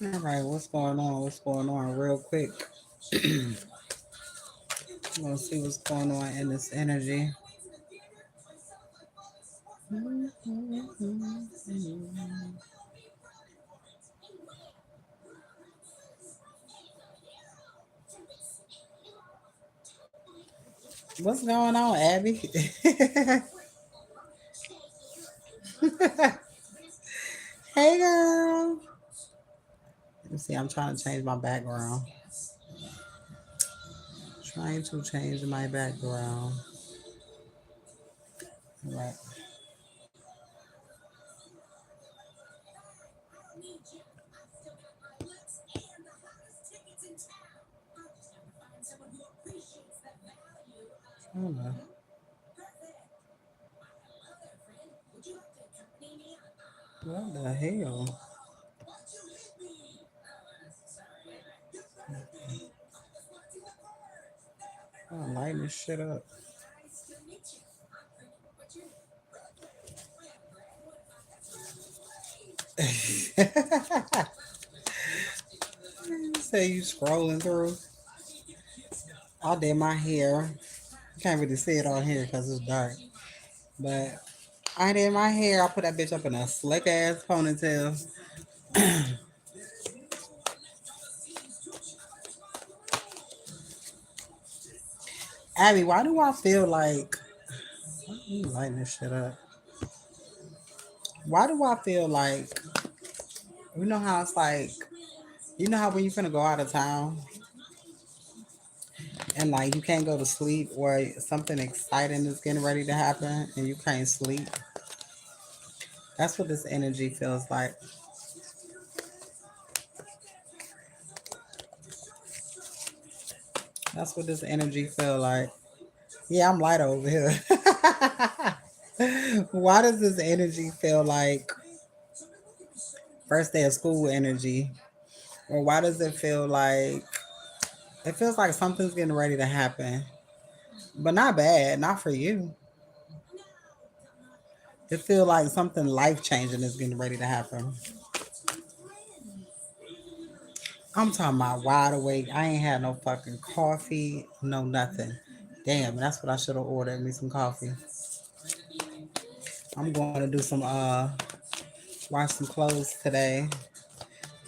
All right, what's going on? What's going on? Real quick. I'm gonna see what's going on in this energy. What's going on, Abby? Hey, girl. Let me see. I'm trying to change my background. Trying to change my background. All right. Hold on. What the hell? I'm lighting this shit up. Say you scrolling through. I did my hair. You can't really see it on here because it's dark. But I did my hair. I put that bitch up in a slick ass ponytail. Abby, why do I feel like why you lighting this shit up? Why do I feel like you know how it's like you know how when you finna go out of town and like you can't go to sleep or something exciting is getting ready to happen and you can't sleep? That's what this energy feels like. That's what this energy feel like. Yeah, I'm light over here. Why does this energy feel like first day of school energy? Or why does it feel like it feels like something's getting ready to happen? But not bad, not for you. It feels like something life changing is getting ready to happen. I'm talking about wide awake. I ain't had no fucking coffee, no nothing. Damn, that's what I should have ordered me some coffee. I'm going to do some wash some clothes today,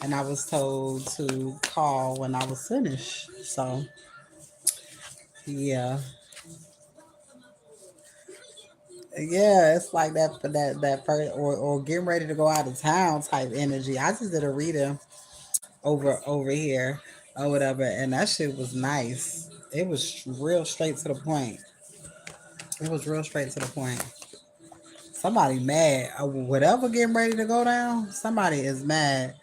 and I was told to call when I was finished. So yeah, yeah, it's like that for that first or getting ready to go out of town type energy. I just did a reading over here or whatever, and that shit was nice. It was real straight to the point. It was real straight to the point. Somebody mad. Whatever getting ready to go down, somebody is mad.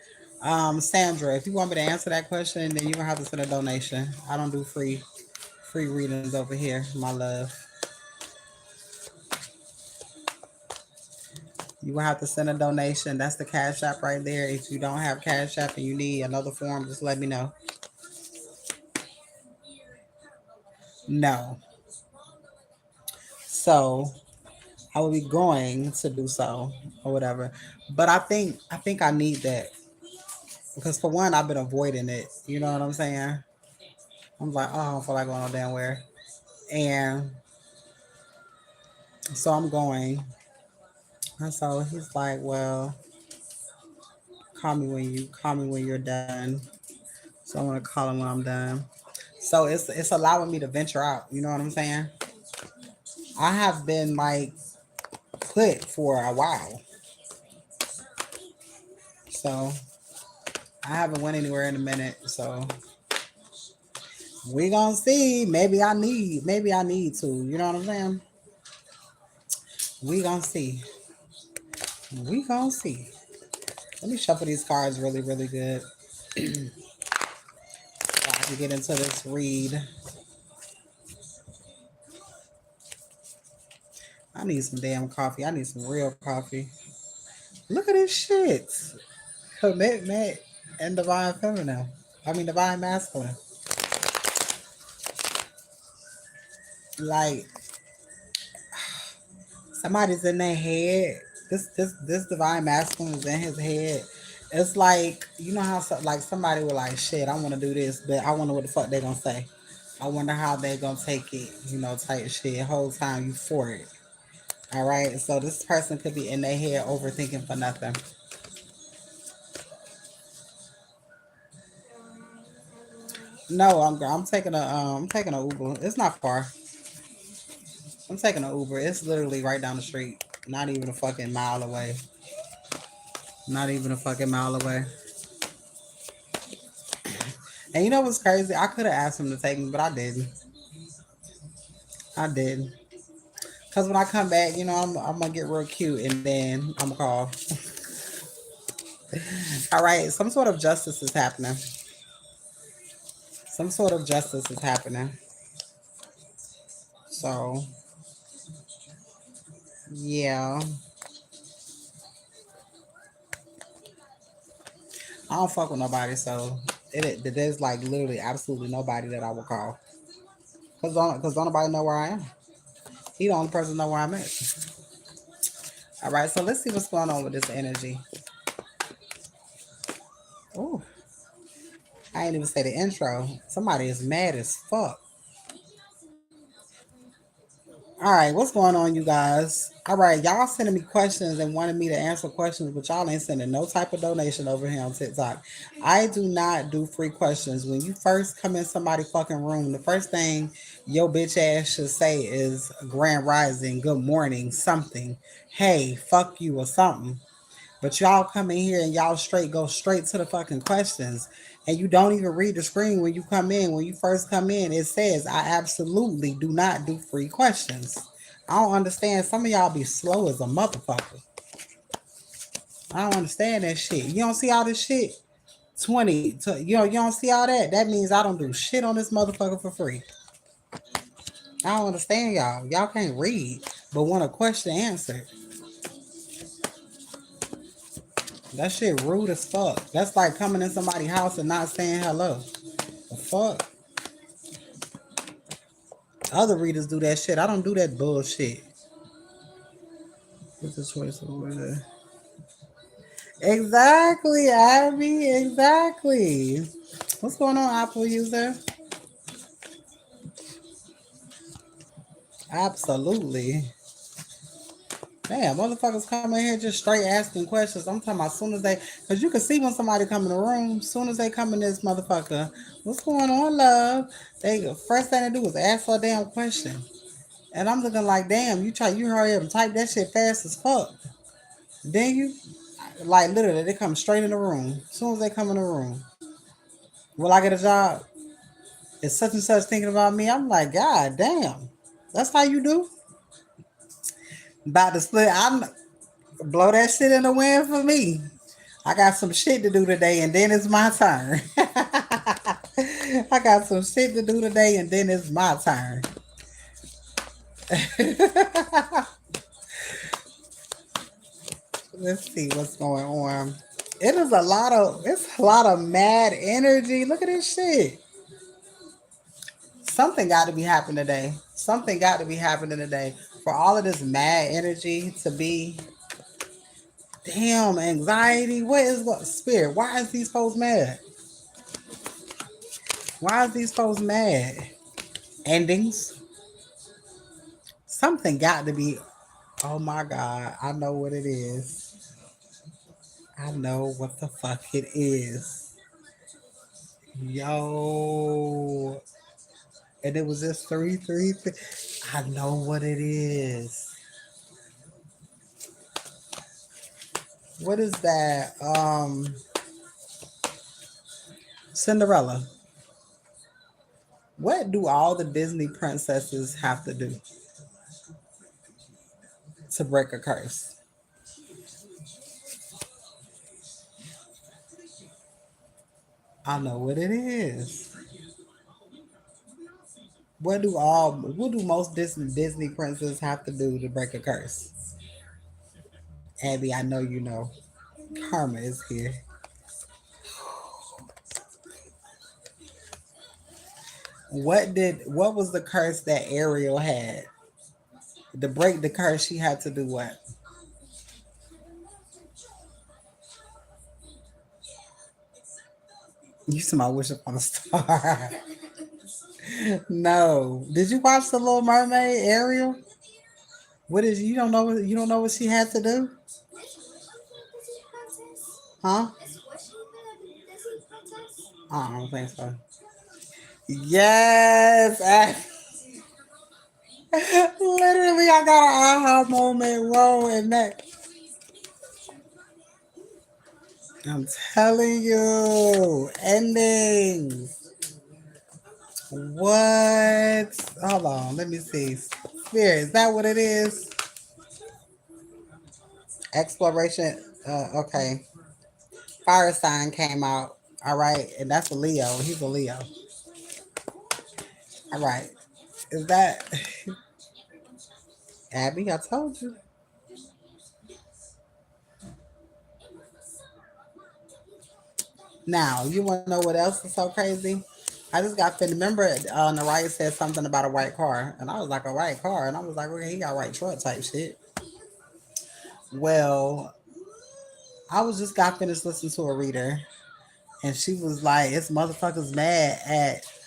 Sandra, if you want me to answer that question, then you're gonna have to send a donation. I don't do free readings over here, my love. You will have to send a donation. That's the Cash App right there. If you don't have Cash App and you need another form, just let me know. No. So I will be going to do so or whatever. But I think I need that because for one, I've been avoiding it. You know what I'm saying? I'm like, oh, I don't feel like going no damn where. And so I'm going. And so he's like, well, call me when you're done. So I'm gonna call him when I'm done. So it's allowing me to venture out. You know what I'm saying? I have been like put for a while. So I haven't went anywhere in a minute. So we gonna see. Maybe I need to. You know what I'm saying? We gonna see. We gonna see. Let me shuffle these cards really, really good. So I can get into this read. I need some damn coffee. I need some real coffee. Look at this shit. Commitment and divine feminine. I mean divine masculine. Like somebody's in their head. This divine masculine is in his head, It's like you know how like somebody was like, "Shit, I want to do this, but I wonder what the fuck they gonna say. I wonder how they gonna take it." Type shit. Whole time you for it. All right. So this person could be in their head overthinking for nothing. No, I'm taking a Uber. It's not far. I'm taking an Uber. It's literally right down the street. Not even a fucking mile away. Not even a fucking mile away. And you know what's crazy? I could have asked him to take me, but I didn't. I didn't. Cause when I come back, I'm gonna get real cute, and then I'm gonna call. All right, some sort of justice is happening. Some sort of justice is happening. So yeah, I don't fuck with nobody. So there's like literally absolutely nobody that I will call. Cause don't nobody know where I am. He the only person know where I'm at. All right, so let's see what's going on with this energy. Oh, I ain't even say the intro. Somebody is mad as fuck. All right, what's going on, you guys? All right, y'all sending me questions and wanted me to answer questions, but y'all ain't sending no type of donation over here on TikTok. I do not do free questions. When you first come in somebody fucking room, the first thing your bitch ass should say is Grand Rising, good morning, something. Hey, fuck you or something. But y'all come in here and y'all go straight to the fucking questions. And you don't even read the screen when you come in. When you first come in, it says, I absolutely do not do free questions. I don't understand. Some of y'all be slow as a motherfucker. I don't understand that shit. You don't see all this shit? 20. You don't see all that? That means I don't do shit on this motherfucker for free. I don't understand y'all. Y'all can't read, but want a question answered. That shit rude as fuck. That's like coming in somebody's house and not saying hello. The fuck? Other readers do that shit. I don't do that bullshit. What's the choice of word? Exactly, Abby. Exactly. What's going on, Apple user? Absolutely. Damn, motherfuckers come in here just straight asking questions. I'm talking about as soon as they, because you can see when somebody come in the room, as soon as they come in this motherfucker, what's going on, love? They first thing they do is ask for a damn question. And I'm looking like, damn, you hurry up and type that shit fast as fuck. Then you, like, literally, they come straight in the room. As soon as they come in the room, will I get a job? Is such and such thinking about me? I'm like, God damn, that's how you do. About to split, I'm blow that shit in the wind for me. I got some shit to do today, and then it's my turn. I got some shit to do today, and then it's my turn. Let's see what's going on. It's a lot of mad energy. Look at this shit. Something got to be happening today. Something got to be happening today for all of this mad energy to be. Damn, anxiety. What spirit? Why is these folks mad? Why is these folks mad? Endings. Something got to be. Oh my God, I know what it is. I know what the fuck it is. Yo, and it was just three. I know what it is. What is that? Cinderella. What do all the Disney princesses have to do to break a curse? I know what it is. What do most Disney princesses have to do to break a curse? Abby, I know you know. Karma is here. What was the curse that Ariel had? To break the curse, she had to do what? You see my wish upon a star. No. Did you watch The Little Mermaid, Ariel? What is you don't know you don't know what she had to do? Huh? I don't think so. Yes. Literally I got an aha moment, whoa, and that I'm telling you. Endings. What? Hold on, let me see. Spirit, is that what it is? Exploration. Okay. Fire sign came out. All right, and that's a Leo. He's a Leo. All right. Is that Abby? I told you. Now, you want to know what else is so crazy? I just got finished. Remember, Naraya said something about a white car, and I was like, a white car, and I was like, okay, he got white truck type shit. Well, I was just got finished listening to a reader, and she was like, "It's motherfuckers mad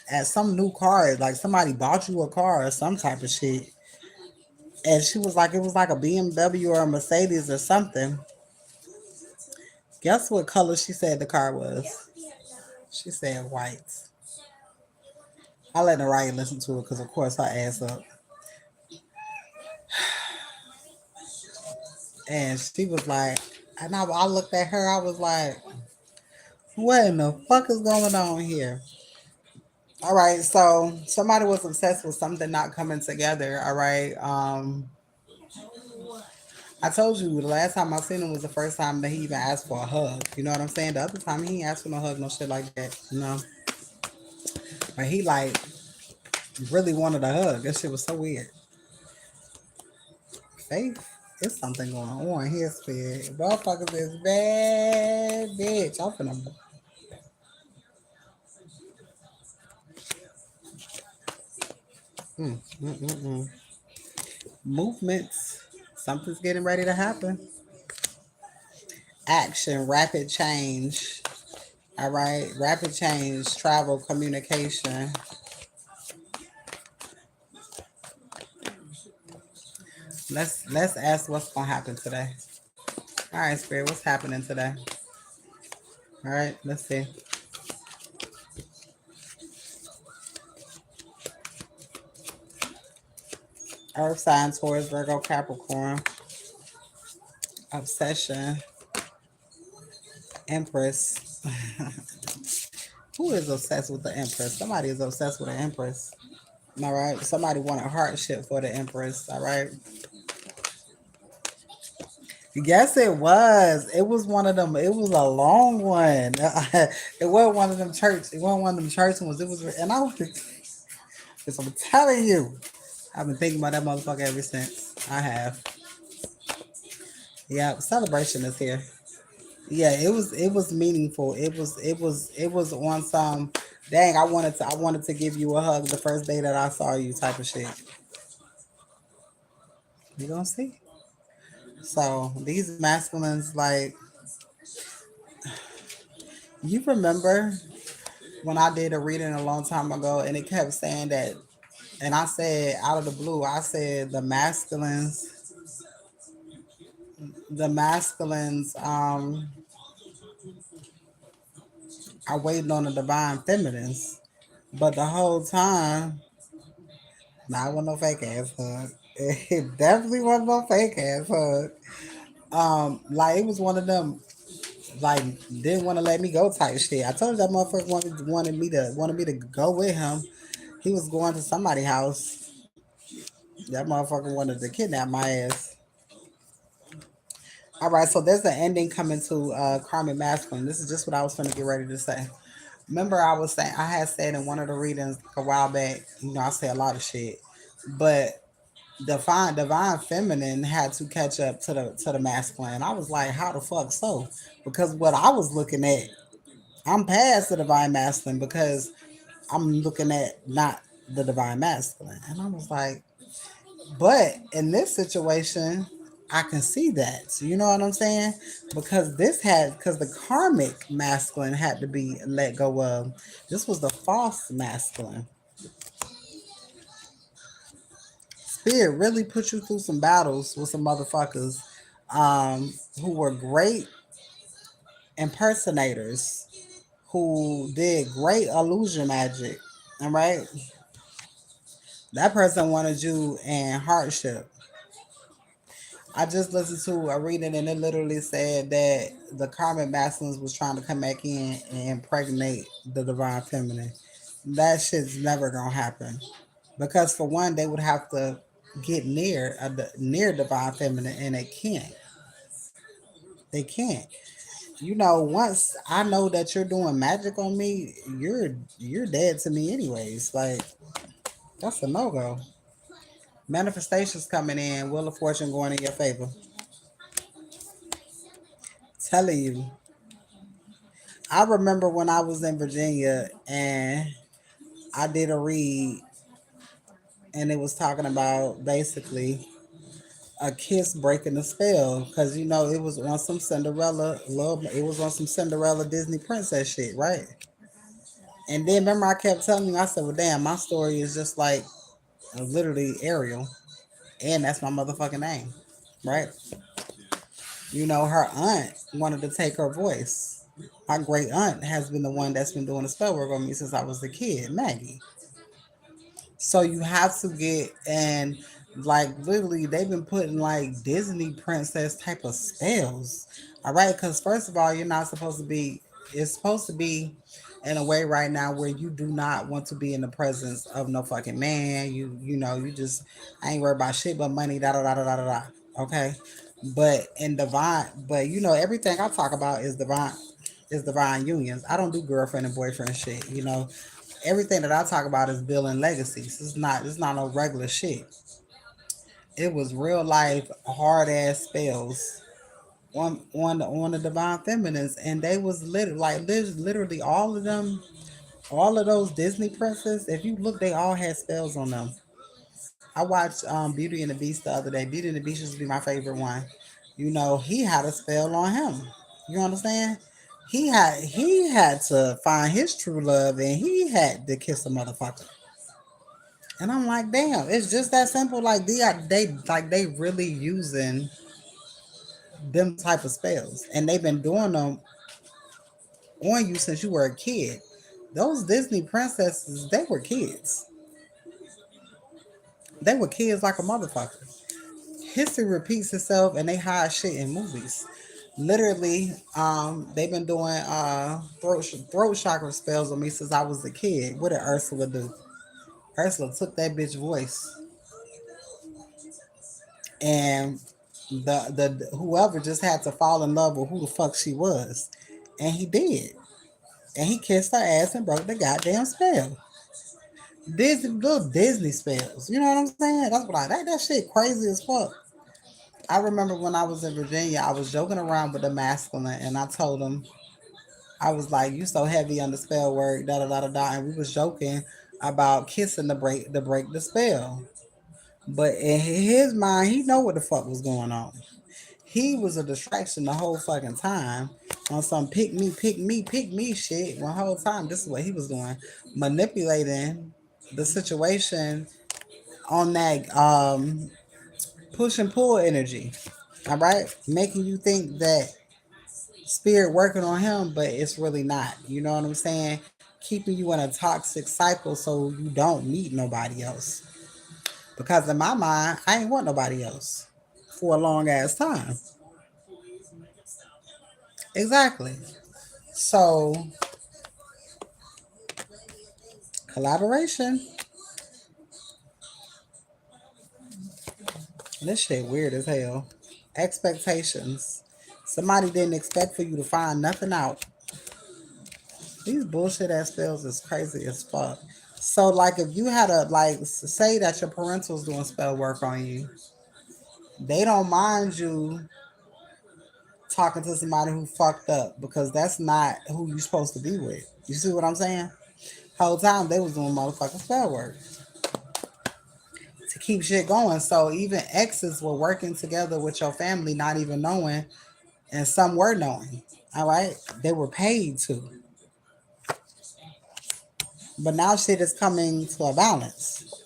at some new car, like somebody bought you a car or some type of shit." And she was like, "It was like a BMW or a Mercedes or something." Guess what color she said the car was? She said white. I let Naraya listen to it because, of course, her ass up. And she was like, and I looked at her, I was like, what in the fuck is going on here? All right, so somebody was obsessed with something not coming together. All right. I told you the last time I seen him was the first time that he even asked for a hug. You know what I'm saying? The other time he ain't asked for no hug, no shit like that. You know? But he like really wanted a hug. That shit was so weird. Faith, it's something going on here, Spirit. Motherfuckers is bad, bitch. I'm finna. Mm, mm, mm, mm. Movements. Something's getting ready to happen. Action, rapid change. All right, rapid change, travel, communication. Let's ask what's gonna happen today. All right, Spirit, what's happening today? All right, let's see. Earth sign, Taurus, Virgo, Capricorn. Obsession, Empress. Who is obsessed with the Empress? Somebody is obsessed with the Empress. All right, somebody wanted hardship for the Empress. All right. Yes, it was. It was one of them. It was a long one. It wasn't one of them church. It wasn't one of them church ones. It was, and I was, because I'm telling you, I've been thinking about that motherfucker ever since. I have. Yeah, celebration is here. Yeah, it was meaningful. It was on some. Dang, I wanted to give you a hug the first day that I saw you, type of shit. You gonna see. So these masculines, like, you remember when I did a reading a long time ago, and it kept saying that, and I said out of the blue, I said the masculines are waiting on the divine feminines, but the whole time, not with no fake ass hug. It definitely wasn't no fake ass hug. Like it was one of them, like, didn't want to let me go type shit. I told you that motherfucker wanted me to go with him. He was going to somebody's house. That motherfucker wanted to kidnap my ass. All right, so there's an ending coming to Carmen Masculine. This is just what I was going to get ready to say. Remember, I had said in one of the readings a while back. I say a lot of shit, but divine feminine had to catch up to the masculine. I was like, how the fuck so? Because what I was looking at, I'm past the divine masculine because I'm looking at not the divine masculine, and I was like, but in this situation, I can see that. So you know what I'm saying? Because the karmic masculine had to be let go of. This was the false masculine. Spirit really put you through some battles with some motherfuckers who were great impersonators, who did great illusion magic. All right, that person wanted you in hardship. I just listened to a reading and it literally said that the karmic masculines was trying to come back in and impregnate the divine feminine. That shit's never gonna happen because for one, they would have to get near divine feminine, and they can't. They can't. You know, once I know that you're doing magic on me, you're dead to me anyways. Like that's a no go. Manifestations coming in, Wheel of Fortune going in your favor. Telling you. I remember when I was in Virginia and I did a read and it was talking about basically a kiss breaking the spell because you know it was on some Cinderella love, it was on some Cinderella Disney princess shit, right? And then remember I kept telling you, I said, well damn, my story is just like literally Ariel, and that's my motherfucking name, right? You know, her aunt wanted to take her voice. My great aunt has been the one that's been doing the spell work on me since I was a kid, Maggie. So you have to get and like literally they've been putting like Disney princess type of spells. All right, because first of all, you're not supposed to be. It's supposed to be in a way right now where you do not want to be in the presence of no fucking man. You know you just I ain't worried about shit but money. Da da da da da da. Da. Okay, but in divine, but you know everything I talk about is divine unions. I don't do girlfriend and boyfriend shit. You know, everything that I talk about is building legacies. It's not no regular shit. It was real life hard ass spells on the divine feminines, and they was literally all of those Disney princesses. If you look, they all had spells on them. I watched Beauty and the Beast the other day. Beauty and the Beast used to be my favorite one. You know, he had a spell on him. You understand? He had to find his true love, and he had to kiss a motherfucker. And I'm like, damn, it's just that simple. Like they really using them type of spells, and they've been doing them on you since you were a kid. Those Disney princesses, they were kids. They were kids like a motherfucker. History repeats itself, and they hide shit in movies. Literally, they've been doing throat chakra spells on me since I was a kid. What did Ursula do? Ursula took that bitch voice and the whoever just had to fall in love with who the fuck she was, and he did, and he kissed her ass and broke the goddamn spell. Disney little Disney spells, you know what I'm saying? That's what that shit crazy as fuck. I remember when I was in Virginia, I was joking around with the masculine, and I told him I was like, "You so heavy on the spell word, da da da da da," and we was joking about kissing to break the spell. But in his mind, he know what the fuck was going on. He was a distraction the whole fucking time on some pick me shit. One whole time, this is what he was doing, manipulating the situation on that push and pull energy. All right, making you think that spirit working on him, but it's really not. You know what I'm saying? Keeping you in a toxic cycle so you don't meet nobody else. Because in my mind, I ain't want nobody else for a long ass time. Exactly. So collaboration. This shit weird as hell. Expectations. Somebody didn't expect for you to find nothing out. These bullshit ass spells is crazy as fuck. So like if you had a like say that your parental's doing spell work on you, they don't mind you talking to somebody who fucked up because that's not who you supposed to be with. You see what I'm saying? Whole time they was doing motherfucking spell work. to keep shit going. So even exes were working together with your family, not even knowing, and some were knowing. All right, they were paid to, but now shit is coming to a balance.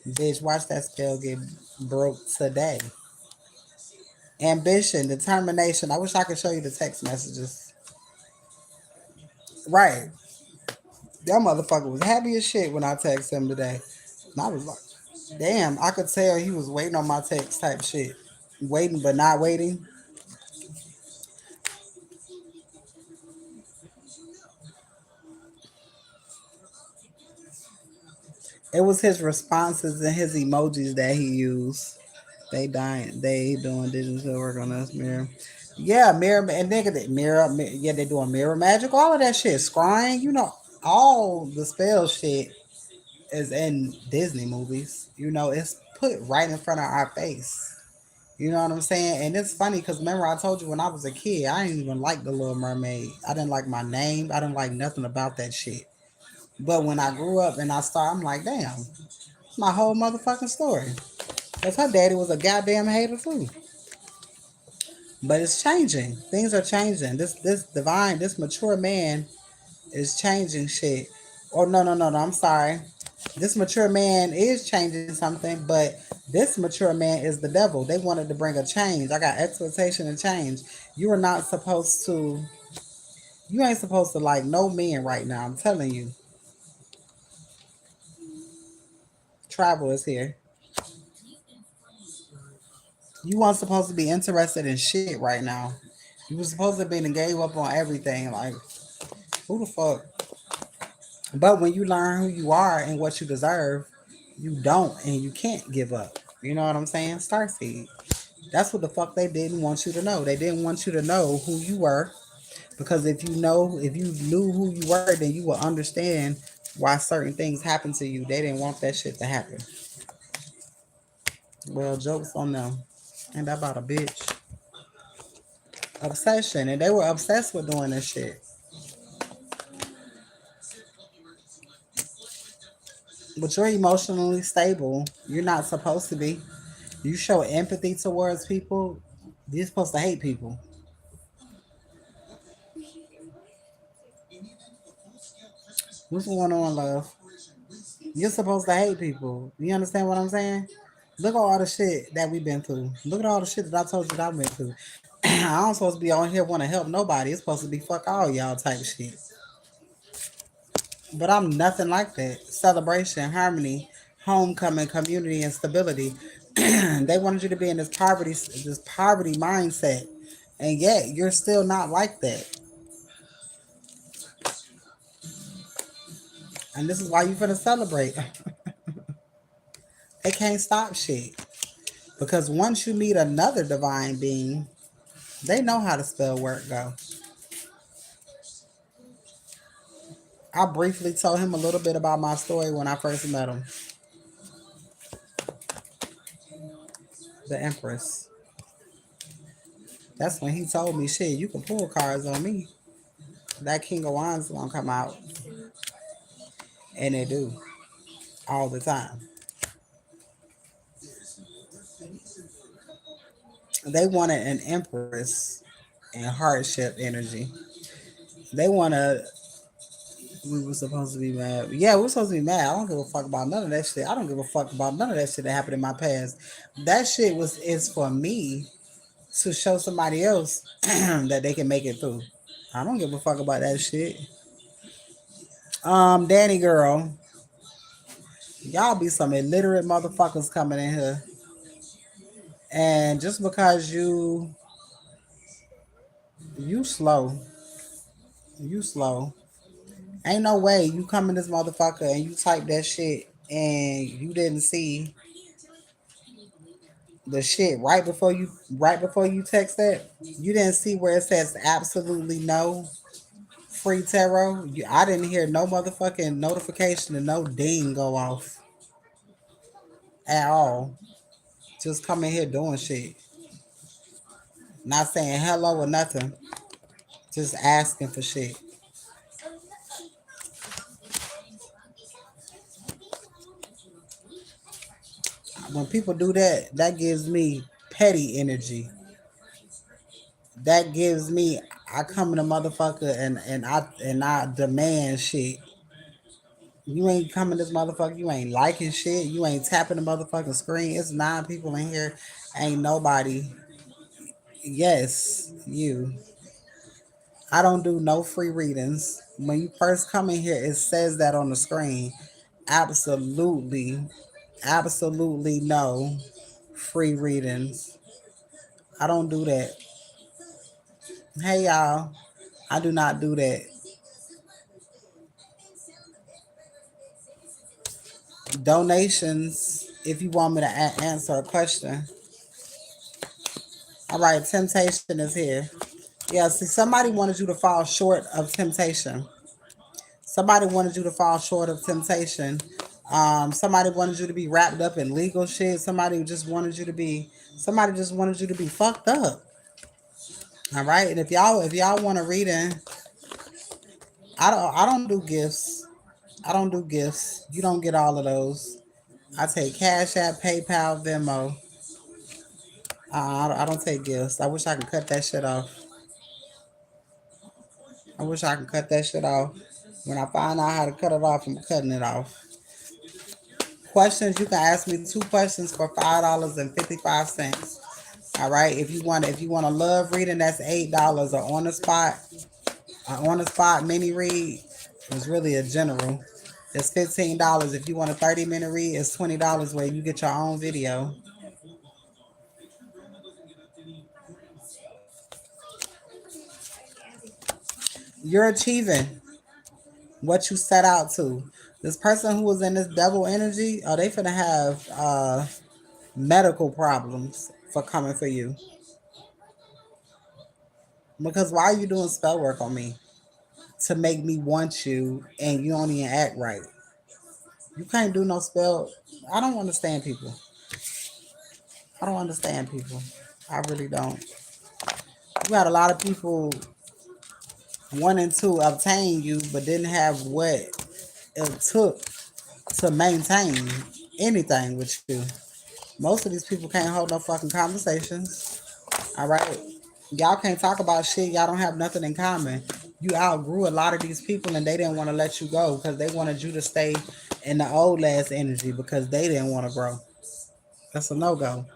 Bitch, watch that scale get broke today. Ambition, determination. I wish I could show you the text messages. Right, that motherfucker was happy as shit when I texted him today. And I was like, damn, I could tell he was waiting on my text type shit. Waiting but not waiting. It was his responses and his emojis that he used. They dying. They doing digital work on us, mirror. Yeah, mirror and nigga, that yeah, they doing mirror magic, all of that shit, scrying. All the spell shit is in Disney movies. It's put right in front of our face. You know what I'm saying? And it's funny because remember I told you when I was a kid, I didn't even like the Little Mermaid. I didn't like my name. I didn't like nothing about that shit. But when I grew up and I started, I'm like, damn, it's my whole motherfucking story. Because her daddy was a goddamn hater too. But it's changing. Things are changing. This divine, this mature man is changing shit. Oh no, I'm sorry. This mature man is changing something, but this mature man is the devil. They wanted to bring a change. I got expectation and change. You are not supposed to. You ain't supposed to like no men right now. I'm telling you. Travel is here. You weren't supposed to be interested in shit right now. You were supposed to be and gave up on everything. Like who the fuck? But when you learn who you are and what you deserve, you don't and you can't give up. You know what I'm saying? Starseed. That's what the fuck they didn't want you to know. They didn't want you to know who you were because if you knew who you were, then you would understand why certain things happen to you. They didn't want that shit to happen. Well, jokes on them. And about a bitch. Obsession. And they were obsessed with doing this shit. But you're emotionally stable. You're not supposed to be. You show empathy towards people. You're supposed to hate people. What's going on, love? You're supposed to hate people. You understand what I'm saying? Look at all the shit that we've been through. Look at all the shit that I told you that I went through. I don't supposed to be on here want to help nobody. It's supposed to be fuck all y'all type shit. But I'm nothing like that. Celebration, harmony, homecoming, community, and stability. They wanted you to be in this poverty mindset, and yet you're still not like that. And this is why you finna celebrate. They can't stop shit because once you meet another divine being, they know how the spell work go. I briefly told him a little bit about my story when I first met him. The Empress. That's when he told me, shit, you can pull cards on me. That King of Wands gonna come out. And they do. All the time. They wanted an Empress and hardship energy. They wanna we were supposed to be mad. Yeah, we were supposed to be mad. I don't give a fuck about none of that shit. I don't give a fuck about none of that shit that happened in my past. That shit is for me to show somebody else that they can make it through. I don't give a fuck about that shit. Danny girl, y'all be some illiterate motherfuckers coming in here. And just because you slow, you slow. Ain't no way you come in this motherfucker and you type that shit and you didn't see the shit right before you text that. You didn't see where it says absolutely no free tarot. I didn't hear no motherfucking notification and no ding go off at all. Just coming here doing shit. Not saying hello or nothing. Just asking for shit. When people do that, that gives me petty energy. That gives me, I come in a motherfucker and I demand shit. You ain't coming this motherfucker. You ain't liking shit. You ain't tapping the motherfucking screen. It's 9 people in here. Ain't nobody. Yes, you. I don't do no free readings. When you first come in here, it says that on the screen. Absolutely, absolutely no free readings. I don't do that. Hey y'all, I do not do that. Donations, if you want me to answer a question. All right, temptation is here. Yeah, see, somebody wanted you to fall short of temptation. Somebody wanted you to fall short of temptation. Somebody wanted you to be wrapped up in legal shit. Somebody just wanted you to be fucked up. All right. And if y'all want to read in, I don't do gifts. I don't do gifts. You don't get all of those. I take Cash App, PayPal, Venmo. I don't take gifts. I wish I could cut that shit off. I wish I could cut that shit off. When I find out how to cut it off, I'm cutting it off. Questions, you can ask me 2 questions for $5.55. All right. If you want a love reading, that's $8. Or on the spot mini read is really a general. It's $15. If you want a 30-minute read, it's $20 where you get your own video. You're achieving what you set out to. This person who was in this devil energy, oh, they finna have medical problems for coming for you. Because why are you doing spell work on me? To make me want you and you don't even act right. You can't do no spell. I don't understand people. I don't understand people. I really don't. You got a lot of people wanting to obtain you, but didn't have what it took to maintain anything with you. Most of these people can't hold no fucking conversations. All right. Y'all can't talk about shit. Y'all don't have nothing in common. You outgrew a lot of these people and they didn't want to let you go because they wanted you to stay in the old ass energy because they didn't want to grow. That's a no go.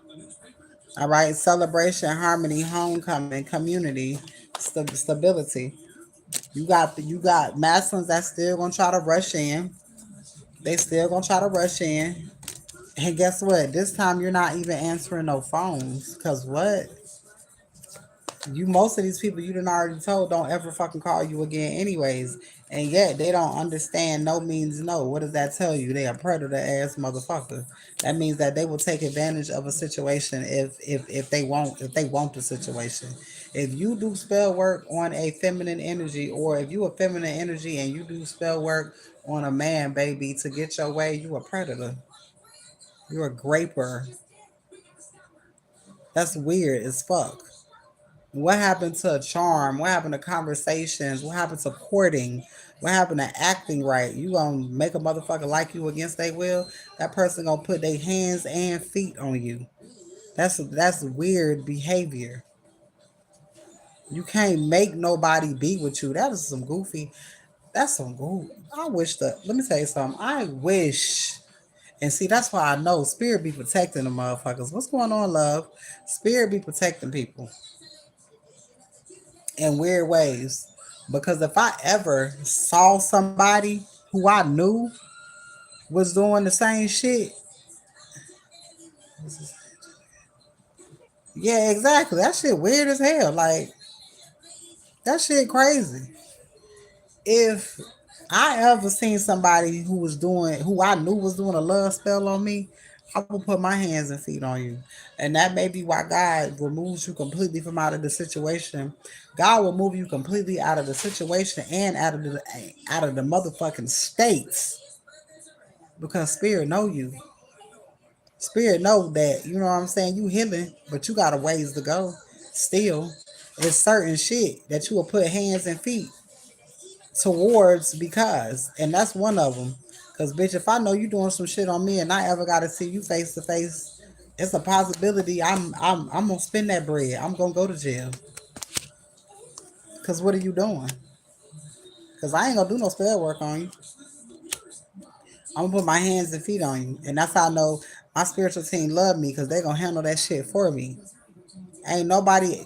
All right. Celebration, harmony, homecoming, community, stability. You got masculines that still gonna try to rush in. They still gonna try to rush in. And guess what? This time you're not even answering no phones. Cause what? Most of these people you done already told don't ever fucking call you again anyways. And yet they don't understand no means no. What does that tell you? They a predator ass motherfucker. That means that they will take advantage of a situation if they want the situation. If you do spell work on a feminine energy, or if you a feminine energy and you do spell work on a man, baby, to get your way, you a predator. You're a graper. That's weird as fuck. What happened to charm? What happened to conversations? What happened to courting? What happened to acting right? You gonna make a motherfucker like you against their will? That person gonna put their hands and feet on you. That's weird behavior. You can't make nobody be with you. That is some goofy. That's some goof. I wish the. Let me tell you something. I wish. And see, that's why I know spirit be protecting the motherfuckers. What's going on, love? Spirit be protecting people in weird ways. Because if I ever saw somebody who I knew was doing the same shit, yeah, exactly. That shit weird as hell. Like, that shit crazy. If I ever seen somebody who I knew was doing a love spell on me, I would put my hands and feet on you. And that may be why God removes you completely from out of the situation. God will move you completely out of the situation and out of the motherfucking states because spirit know you. Spirit know that, you know what I'm saying? You healing, but you got a ways to go. Still, it's certain shit that you will put hands and feet towards, and that's one of them. Cause bitch, if I know you doing some shit on me and I ever gotta see you face to face, it's a possibility I'm gonna spend that bread. I'm gonna go to jail. Cause what are you doing? Cause I ain't gonna do no spell work on you. I'm gonna put my hands and feet on you. And that's how I know my spiritual team love me because they gonna handle that shit for me. Can't nobody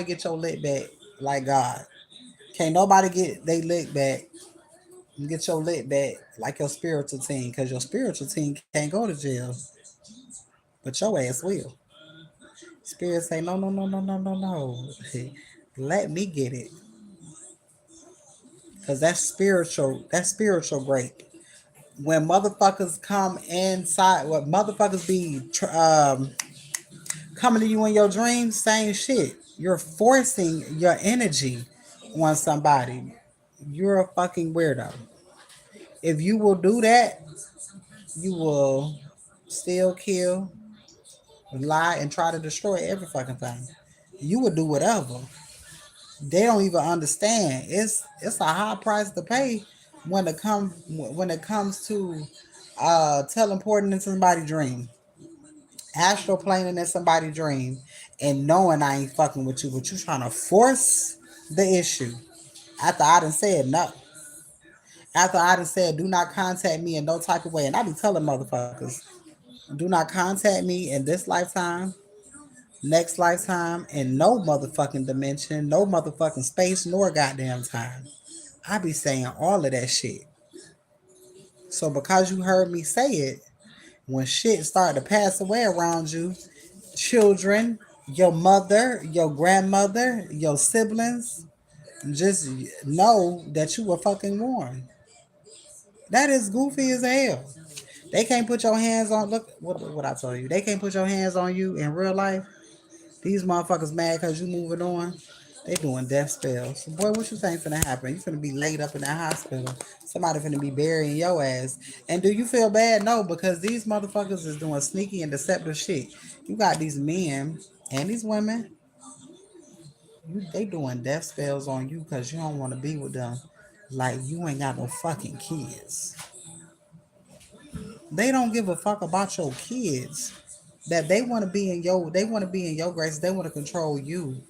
get your lick back like God. Can't nobody get they lick back and get your lick back like your spiritual team, because your spiritual team can't go to jail, but your ass will. Spirit say, no, no, no, no, no, no, no. Let me get it. Cause that's spiritual great. When motherfuckers come inside, what motherfuckers be coming to you in your dreams, same shit. You're forcing your energy on somebody. You're a fucking weirdo. If you will do that, you will still kill, lie, and try to destroy every fucking thing. You would do whatever. They don't even understand. It's a high price to pay when it comes to teleporting into somebody's dream, astral planing in somebody's dream, and knowing I ain't fucking with you, but you trying to force the issue. After I done said no. After I done said do not contact me in no type of way. And I be telling motherfuckers, do not contact me in this lifetime, next lifetime, in no motherfucking dimension, no motherfucking space, nor goddamn time. I be saying all of that shit. So because you heard me say it, when shit start to pass away around you, children, your mother, your grandmother, your siblings, just know that you were fucking warned. That is goofy as hell. They can't put your hands on. Look, what I told you. They can't put your hands on you in real life. These motherfuckers mad because you moving on. They doing death spells. Boy, what you think finna happen? You finna be laid up in that hospital. Somebody finna be burying your ass. And do you feel bad? No, because these motherfuckers is doing sneaky and deceptive shit. You got these men and these women. They doing death spells on you because you don't want to be with them. Like you ain't got no fucking kids. They don't give a fuck about your kids. That they want to be in your grace. They want to control you,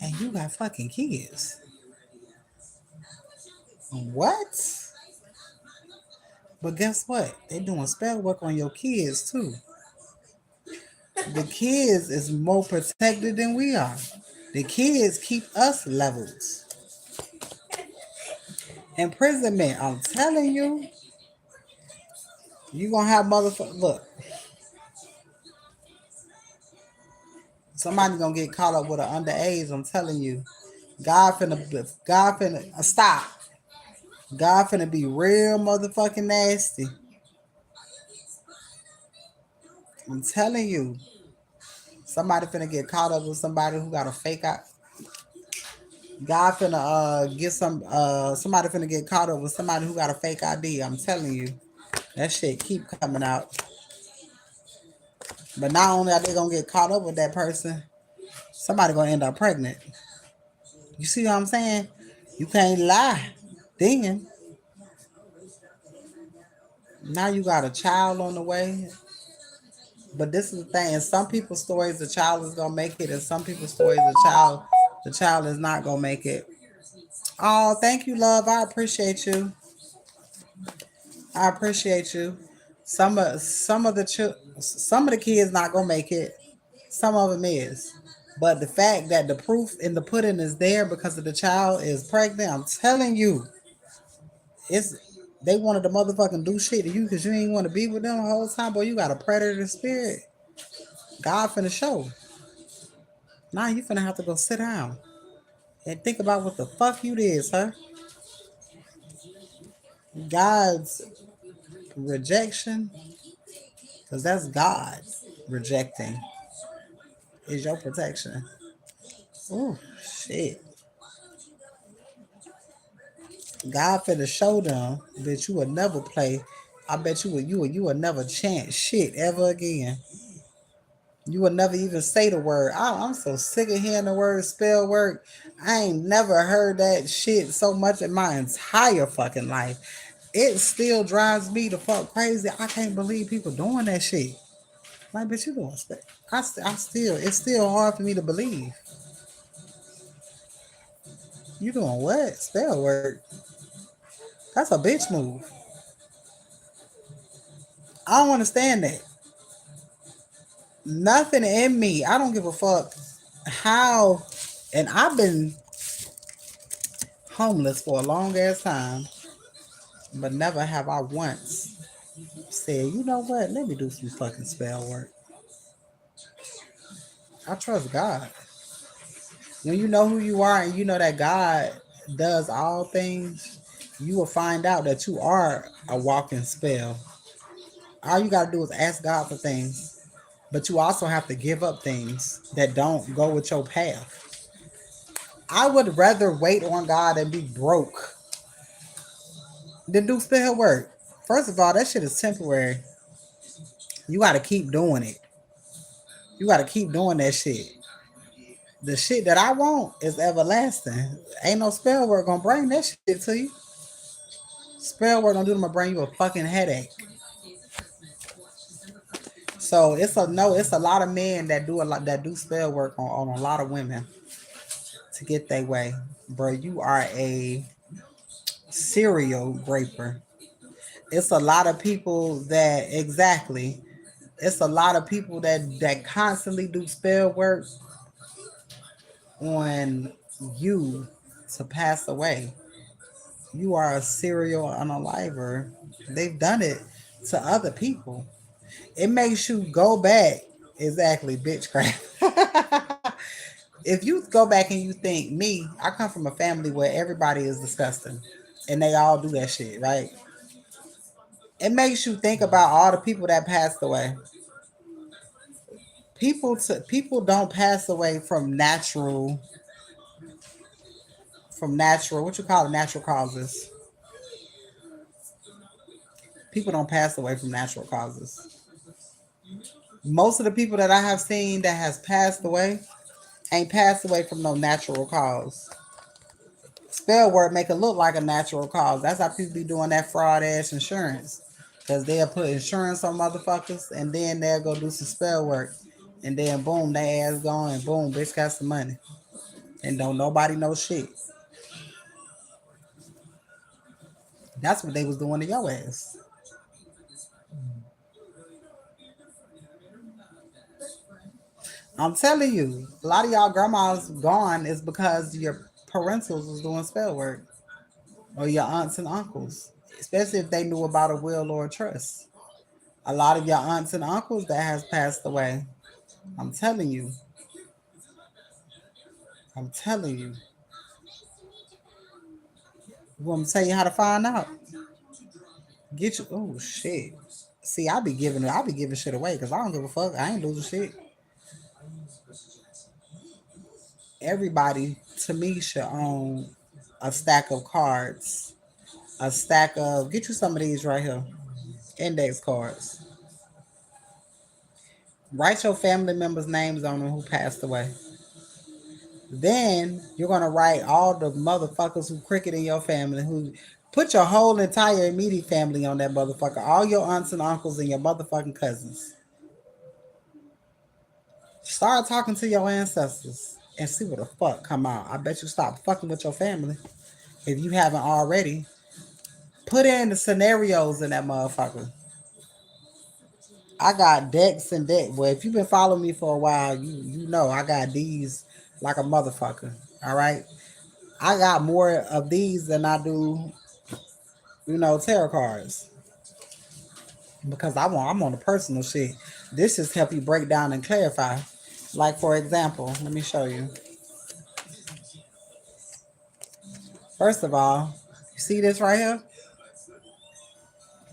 and you got fucking kids. What? But guess what? They doing spell work on your kids too. The kids is more protected than we are. The kids keep us leveled. Imprisonment. I'm telling you, you gonna have motherfucker. Look, somebody gonna get caught up with an underage. I'm telling you, God finna stop. God finna be real motherfucking nasty. I'm telling you, somebody finna get caught up with somebody who got a fake out. God finna get somebody finna get caught up with somebody who got a fake ID. I'm telling you, that shit keep coming out. But not only are they gonna get caught up with that person, somebody gonna end up pregnant. You see what I'm saying? You can't lie. Then now you got a child on the way. But this is the thing. In some people's stories, the child is gonna make it. In some people's stories, the child is not gonna make it. Oh, thank you, love. I appreciate you. I appreciate you. Some of the kids not gonna make it. Some of them is. But the fact that the proof in the pudding is there because of the child is pregnant, I'm telling you, it's they wanted to motherfucking do shit to you because you ain't want to be with them the whole time. Boy, you got a predator spirit. God finna show. Now you finna have to go sit down and think about what the fuck you did, sir. God's rejection, because that's God rejecting, is your protection. Oh shit. God finna show them that you will never play. I bet you will never chant shit ever again. You would never even say the word. I'm so sick of hearing the word spell work. I ain't never heard that shit so much in my entire fucking life. It still drives me the fuck crazy. I can't believe people doing that shit. Like, bitch, you doing spell. I still, it's still hard for me to believe. You doing what? Spell work. That's a bitch move. I don't understand that. Nothing in me. I don't give a fuck how. And I've been homeless for a long ass time, but never have I once said, you know what? Let me do some fucking spell work. I trust God. When you know who you are and you know that God does all things, you will find out that you are a walking spell. All you got to do is ask God for things, but you also have to give up things that don't go with your path. I would rather wait on God and be broke than do spell work. First of all, that shit is temporary. You got to keep doing it. You got to keep doing that shit. The shit that I want is everlasting. Ain't no spell work gonna bring that shit to you. Spell work gonna do to bring you a fucking headache. So it's a no. It's a lot of men that do a lot that do spell work on a lot of women to get their way. Bro, you are a serial raper. It's a lot of people that exactly. It's a lot of people that constantly do spell work on you to pass away. You are a serial unaliver. They've done it to other people. It makes you go back. Exactly, bitchcraft. If you go back and you think me, I come from a family where everybody is disgusting and they all do that shit, right? It makes you think about all the people that passed away. People don't pass away from natural what you call it natural causes. People don't pass away from natural causes. Most of the people that I have seen that has passed away ain't passed away from no natural cause. Spell work make it look like a natural cause. That's how people be doing that fraud ass insurance. Cause they'll put insurance on motherfuckers and then they'll go do some spell work. And then boom, they ass gone and boom, bitch got some money. And don't nobody know shit. That's what they was doing to your ass. I'm telling you, a lot of y'all grandmas gone is because your parentals was doing spell work. Or your aunts and uncles. Especially if they knew about a will or a trust. A lot of your aunts and uncles that has passed away. I'm telling you. I'm telling you. You want me to tell you how to find out? Get you. Oh shit. See, I be giving shit away because I don't give a fuck. I ain't losing shit. Everybody to me should own a stack of cards. A stack of get you some of these right here. Index cards. Write your family members' names on them who passed away. Then you're gonna write all the motherfuckers who cricket in your family, who put your whole entire immediate family on that motherfucker, all your aunts and uncles and your motherfucking cousins. Start talking to your ancestors and see what the fuck come out. I bet you stop fucking with your family if you haven't already. Put in the scenarios in that motherfucker. I got decks and decks. Well, if you've been following me for a while, you know I got these like a motherfucker. All right. I got more of these than I do, tarot cards because I'm on the personal shit. This just help you break down and clarify. Like for example, let me show you. First of all, you see this right here?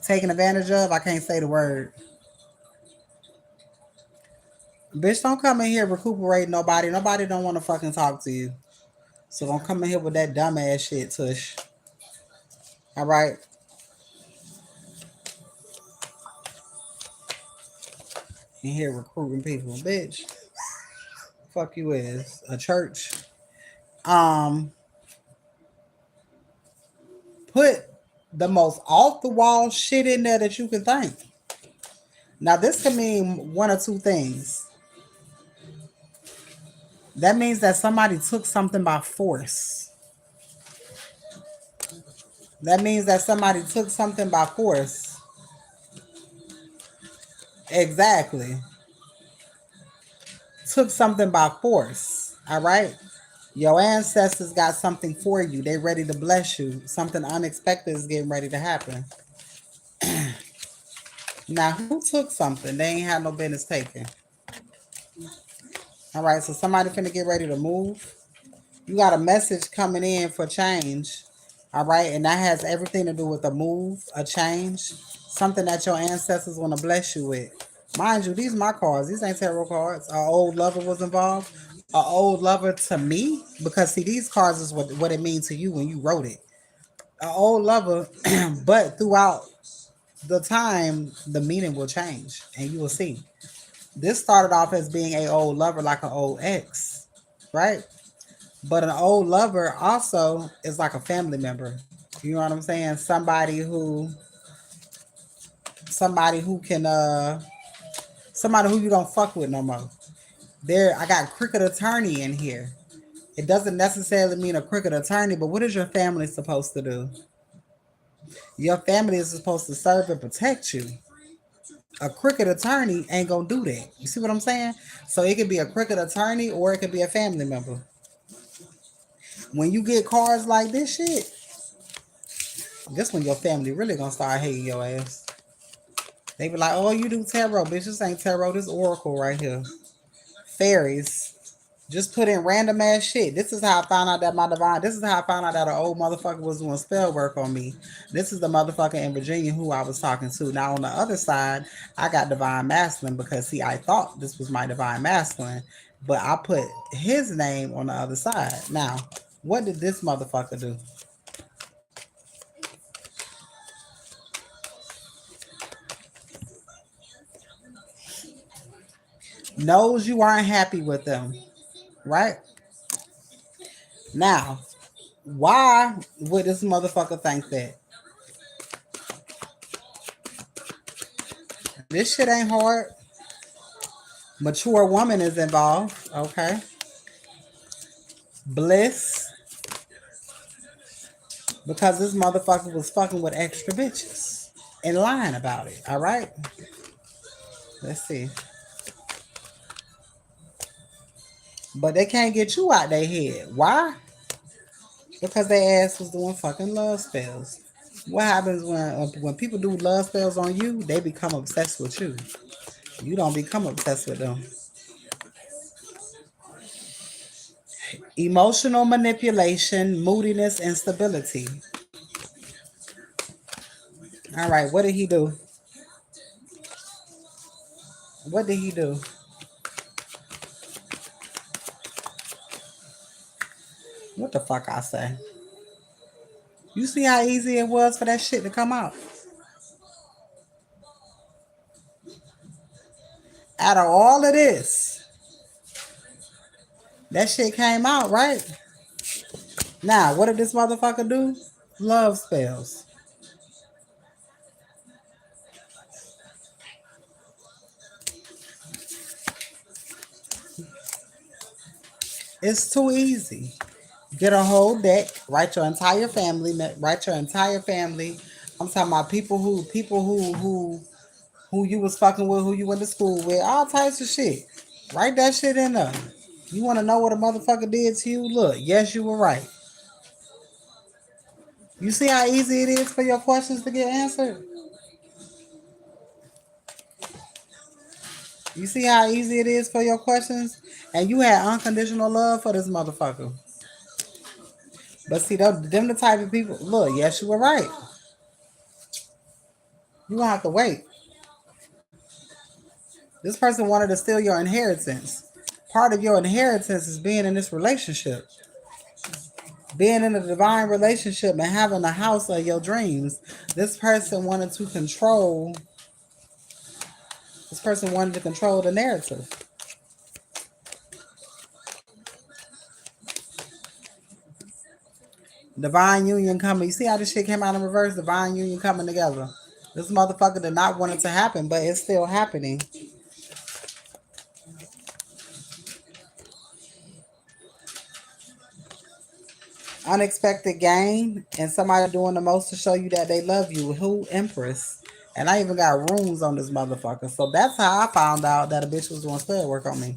Taking advantage of. I can't say the word. Bitch, don't come in here recuperate nobody. Nobody don't want to fucking talk to you. So don't come in here with that dumbass shit, tush. All right. in here recruiting people, bitch. Fuck you is a church. Um, put the most off the wall shit in there that you can think. Now this can mean one or two things. That means that somebody took something by force. That means that somebody took something by force. Exactly. Took something by force. All right. Your ancestors got something for you. They ready to bless you. Something unexpected is getting ready to happen. Now, who took something they ain't had no business taking? All right, so somebody finna get ready to move. You got a message coming in for change. All right, and that has everything to do with a move, a change, something that your ancestors want to bless you with. Mind you, these my cards. These ain't tarot cards. Our old lover was involved. An old lover to me, because see, these cards is what it means to you when you wrote it. An old lover, but throughout the time, the meaning will change, and you will see. This started off as being a old lover, like an old ex, right? But an old lover also is like a family member. You know what I'm saying? Somebody who can somebody who you don't fuck with no more. There, I got crooked attorney in here. It doesn't necessarily mean a crooked attorney, but what is your family supposed to do? Your family is supposed to serve and protect you. A crooked attorney ain't gonna do that. You see what I'm saying? So it could be a crooked attorney or it could be a family member. When you get cards like this shit, this when your family really gonna start hating your ass. They be like, oh, you do tarot, bitch. This ain't tarot, this oracle right here. Fairies. Just put in random ass shit. This is how I found out that this is how I found out that an old motherfucker was doing spell work on me. This is the motherfucker in Virginia who I was talking to. Now on the other side, I got divine masculine because see, I thought this was my divine masculine, but I put his name on the other side. Now, what did this motherfucker do? Knows you aren't happy with them, right? Now, why would this motherfucker think that? This shit ain't hard. Mature woman is involved, okay? Bliss, because this motherfucker was fucking with extra bitches and lying about it, all right? Let's see. But they can't get you out their head. Why? Because their ass was doing fucking love spells. What happens when people do love spells on you? They become obsessed with you. You don't become obsessed with them. Emotional manipulation, moodiness, instability. All right, what did he do? What did he do? What the fuck I say? You see how easy it was for that shit to come out? Out of all of this, that shit came out, right? Now, what did this motherfucker do? Love spells. It's too easy. Get a whole deck, write your entire family, write your entire family. I'm talking about people who you was fucking with, who you went to school with, all types of shit. Write that shit in there. You want to know what a motherfucker did to you? Look, yes, you were right. You see how easy it is for your questions to get answered? You see how easy it is for your questions? And you had unconditional love for this motherfucker. But see, them the type of people, look, yes, you were right. You gonna have to wait. This person wanted to steal your inheritance. Part of your inheritance is being in this relationship. Being in a divine relationship and having the house of your dreams. This person wanted to control This person wanted to control the narrative. Divine union coming. You see how this shit came out in reverse? Divine union coming together. This motherfucker did not want it to happen, but it's still happening. Unexpected gain and somebody doing the most to show you that they love you. Who? Empress. And I even got runes on this motherfucker. So that's how I found out that a bitch was doing spell work on me.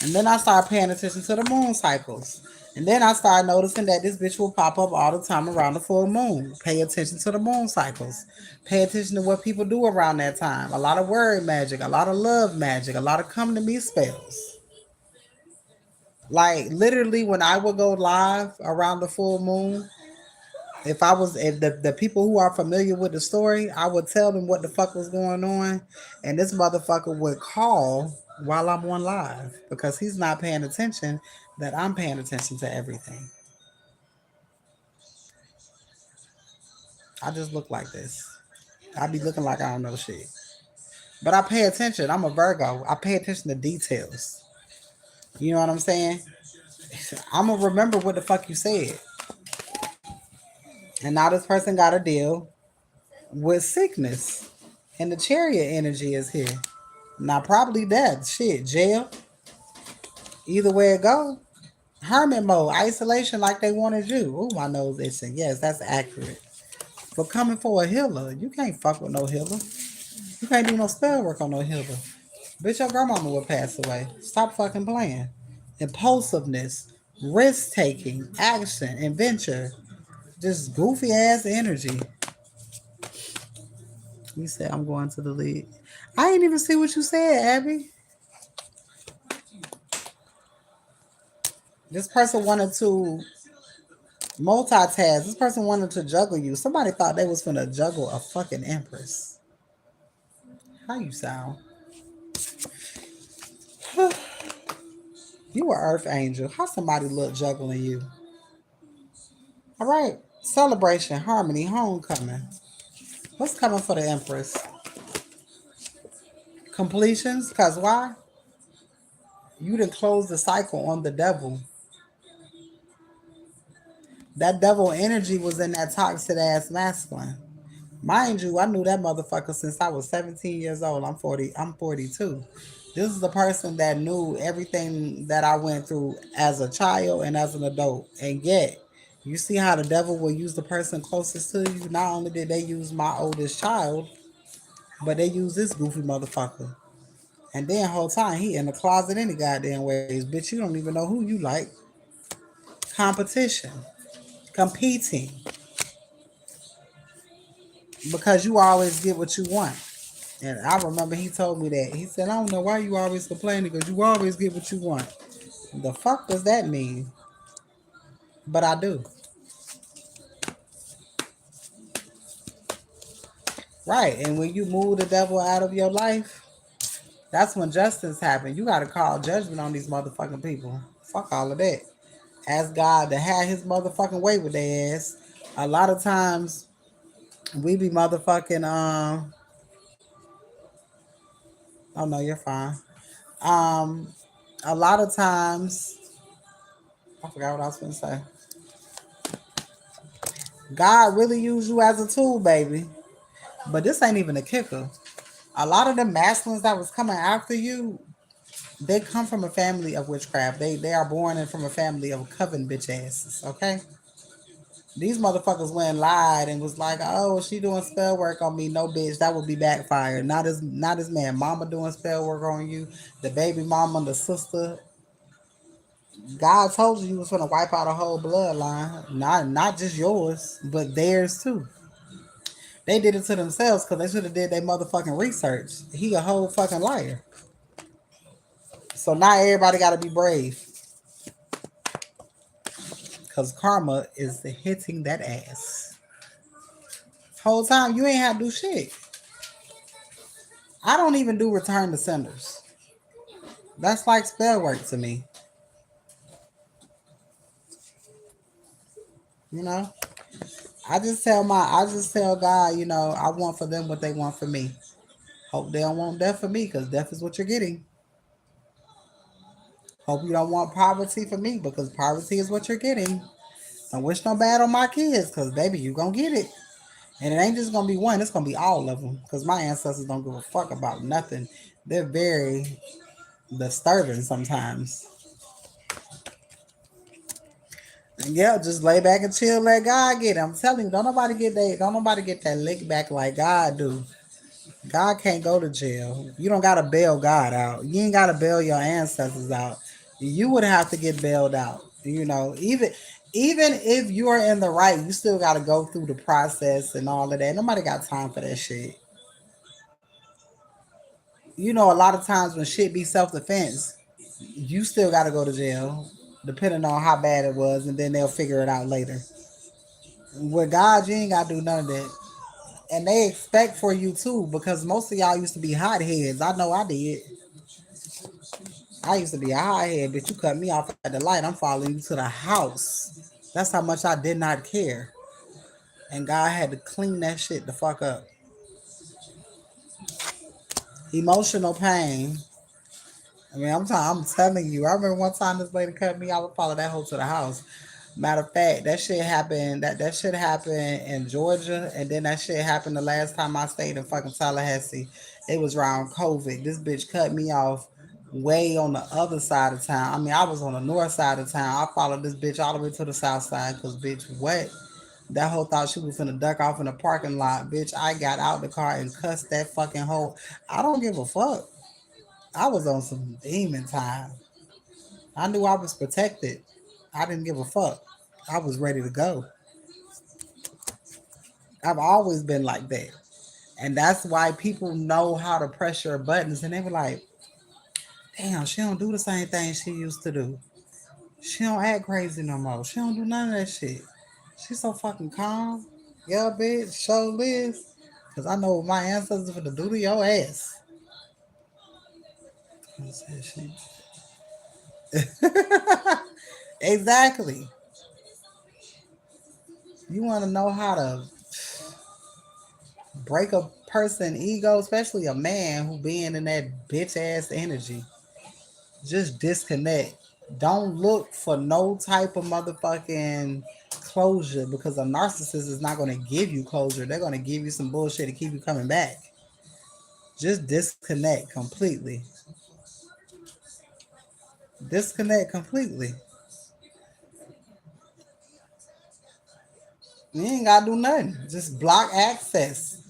And then I started paying attention to the moon cycles. And then I started noticing that this bitch will pop up all the time around the full moon. Pay attention to the moon cycles. Pay attention to what people do around that time. A lot of word magic, a lot of love magic, a lot of come to me spells. Like literally when I would go live around the full moon, if the people who are familiar with the story, I would tell them what the fuck was going on, and this motherfucker would call while I'm on live because he's not paying attention that I'm paying attention to everything. I just look like this. I be looking like I don't know shit. But I pay attention. I'm a Virgo. I pay attention to details. You know what I'm saying? I'm gonna remember what the fuck you said. And now this person got a deal with sickness. And the chariot energy is here. Now probably death. Shit, jail. Either way it go. Hermit mode, isolation like they wanted you. Oh, my nose itching. Yes, that's accurate. But coming for a healer, you can't fuck with no healer. You can't do no spell work on no healer. Bitch, your grandmama would pass away. Stop fucking playing. Impulsiveness, risk taking, action, adventure. Just goofy ass energy. You said I'm going to the league. I didn't even see what you said, Abby. This person wanted to multitask. This person wanted to juggle you. Somebody thought they was gonna juggle a fucking empress. How you sound? You were Earth Angel. How somebody look juggling you? All right. Celebration, harmony, homecoming. What's coming for the empress? Completions. Cause why? You didn't close the cycle on the devil. That devil energy was in that toxic ass masculine. Mind you, I knew that motherfucker since I was 17 years old. I'm 40. I'm 42. This is the person that knew everything that I went through as a child and as an adult. And yet, you see how the devil will use the person closest to you. Not only did they use my oldest child, but they use this goofy motherfucker. And then whole time he in the closet any goddamn ways. Bitch, you don't even know who you like. Competition. Competing. Because you always get what you want. And I remember he told me that. He said, I don't know why you always complaining because you always get what you want. The fuck does that mean? But I do. Right. And when you move the devil out of your life, that's when justice happens. You got to call judgment on these motherfucking people. Fuck all of that. Ask God to have his motherfucking way with their ass. A lot of times we be motherfucking, oh no, you're fine. Um, a lot of times, I forgot what I was going to say. God really used you as a tool, baby. But this ain't even a kicker. A lot of the masculines that was coming after you, they come from a family of witchcraft. They are born in from a family of coven bitch asses. Okay, these motherfuckers went and lied and was like, "Oh, she doing spell work on me." No, bitch, that would be backfired. Not as man. Mama doing spell work on you. The baby mama, the sister. God told you was gonna wipe out a whole bloodline. Not just yours, but theirs too. They did it to themselves because they should have did their motherfucking research. He a whole fucking liar. So now everybody got to be brave because karma is hitting that ass. Whole time you ain't have to do shit. I don't even do return to senders. That's like spell work to me. You know, I just tell God, I want for them what they want for me. Hope they don't want death for me, because death is what you're getting. Hope you don't want poverty for me, because poverty is what you're getting. Don't wish no bad on my kids, because baby, you gonna get it. And it ain't just gonna be one, it's gonna be all of them. Because my ancestors don't give a fuck about nothing. They're very disturbing sometimes. And yeah, just lay back and chill, let God get it. I'm telling you, don't nobody get that lick back like God do. God can't go to jail. You don't gotta bail God out. You ain't gotta bail your ancestors out. You would have to get bailed out. Even if you are in the right, you still gotta go through the process and all of that. Nobody got time for that shit. A lot of times when shit be self defense, you still gotta go to jail, depending on how bad it was, and then they'll figure it out later. With God, you ain't gotta do none of that. And they expect for you too, because most of y'all used to be hotheads. I know I did. I used to be a hothead, but you cut me off at the light. I'm following you to the house. That's how much I did not care. And God had to clean that shit the fuck up. Emotional pain. I'm telling you. I remember one time this lady cut me off. I followed that hoe to the house. Matter of fact, that shit happened. That shit happened in Georgia, and then that shit happened the last time I stayed in fucking Tallahassee. It was around COVID. This bitch cut me off way on the other side of town. I was on the north side of town. I followed this bitch all the way to the south side, because bitch, what? That hoe thought she was gonna duck off in the parking lot. Bitch, I got out the car and cussed that fucking hoe. I don't give a fuck. I was on some demon time. I knew I was protected. I didn't give a fuck. I was ready to go. I've always been like that. And that's why people know how to press your buttons. And they were like, damn, she don't do the same thing she used to do. She don't act crazy no more. She don't do none of that shit. She's so fucking calm. Yeah, bitch, show Liz. Because I know what my ancestors for the do to your ass. Exactly. You want to know how to break a person ego, especially a man who being in that bitch ass energy. Just disconnect. Don't look for no type of motherfucking closure, because a narcissist is not going to give you closure. They're going to give you some bullshit to keep you coming back. Just disconnect completely. Disconnect completely. You ain't got to do nothing. Just block access.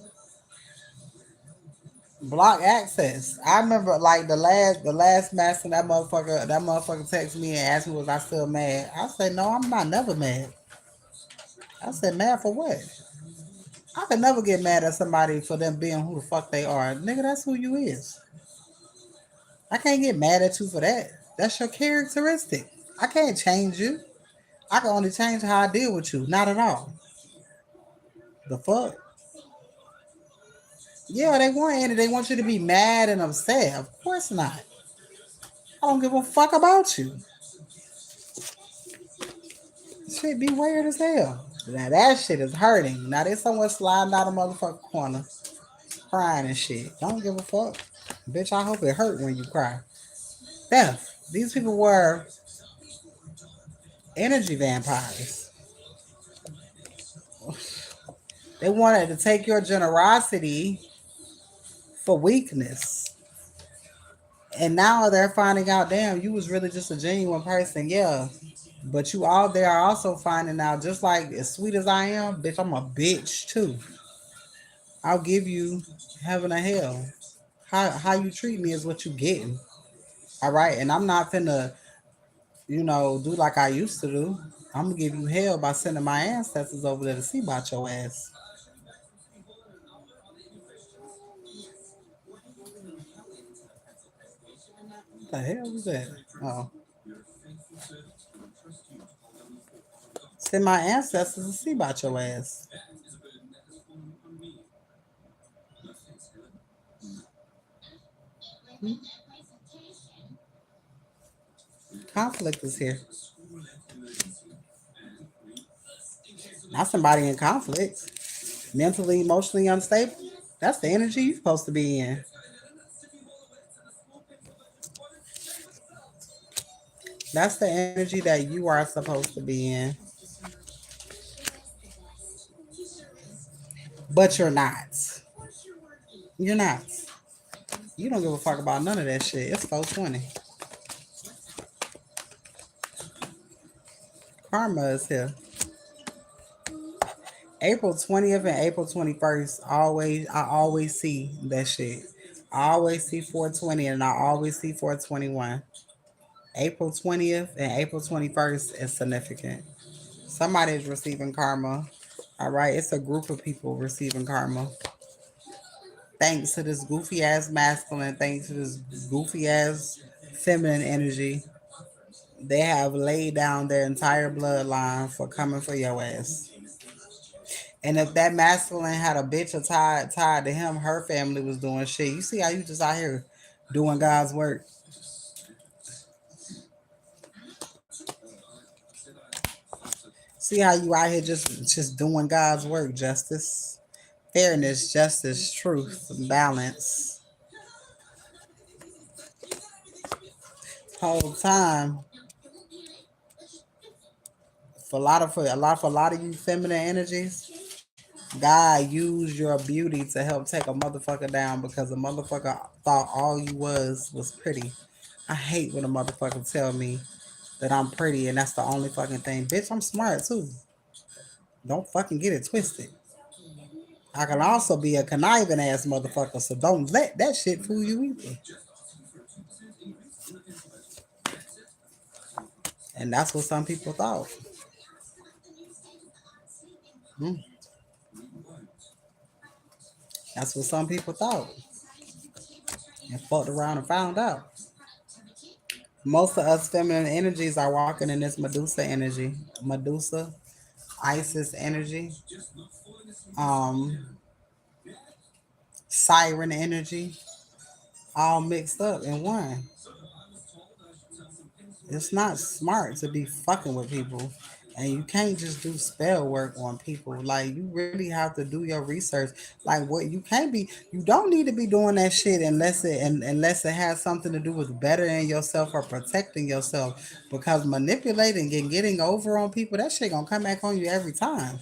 Block access. I remember like the last master, that motherfucker texted me and asked me was I still mad. I said no, I'm not never mad. I said mad for what? I could never get mad at somebody for them being who the fuck they are. Nigga, that's who you is. I can't get mad at you for that. That's your characteristic. I can't change you. I can only change how I deal with you. Not at all. The fuck? Yeah, they want it. They want you to be mad and upset. Of course not. I don't give a fuck about you. Shit be weird as hell. Now that shit is hurting. Now they somewhere sliding out a motherfucking corner, crying and shit. Don't give a fuck. Bitch, I hope it hurt when you cry. Death. These people were energy vampires. They wanted to take your generosity for weakness. And now they're finding out, damn, you was really just a genuine person. Yeah. But you all there are also finding out, just like as sweet as I am, bitch, I'm a bitch too. I'll give you heaven or hell. How you treat me is what you getting. All right. And I'm not finna, do like I used to do. I'm gonna give you hell by sending my ancestors over there to see about your ass. What the hell was that? Oh, send my ancestors to see about your ass. Conflict is here. Not somebody in conflict. Mentally, emotionally unstable. That's the energy you're supposed to be in. That's the energy that you are supposed to be in, but you're not. You're not. You don't give a fuck about none of that shit. It's 420. Karma is here. April 20th and April 21st, I always see that shit. I always see 420 and I always see 421. April 20th and April 21st is significant. Somebody is receiving karma. All right, it's a group of people receiving karma. Thanks to this goofy ass masculine, thanks to this goofy ass feminine energy, they have laid down their entire bloodline for coming for your ass. And if that masculine had a bitch or tied to him, her family was doing shit. You see how you just out here doing God's work. See how you out here just doing God's work, justice, fairness, justice, truth, balance. Whole time for a lot of you feminine energies, God used your beauty to help take a motherfucker down because a motherfucker thought all you was pretty. I hate when a motherfucker tell me that I'm pretty and that's the only fucking thing. Bitch, I'm smart too. Don't fucking get it twisted. I can also be a conniving ass motherfucker, so don't let that shit fool you either. And that's what some people thought. Hmm. That's what some people thought. And fucked around and found out. Most of us feminine energies are walking in this Medusa energy. Medusa, Isis energy, um, siren energy, all mixed up in one. It's not smart to be fucking with people. And you can't just do spell work on people. Like you really have to do your research. Like what you can't be you don't need to be doing that shit unless it has something to do with bettering yourself or protecting yourself. Because manipulating and getting over on people, that shit gonna come back on you every time.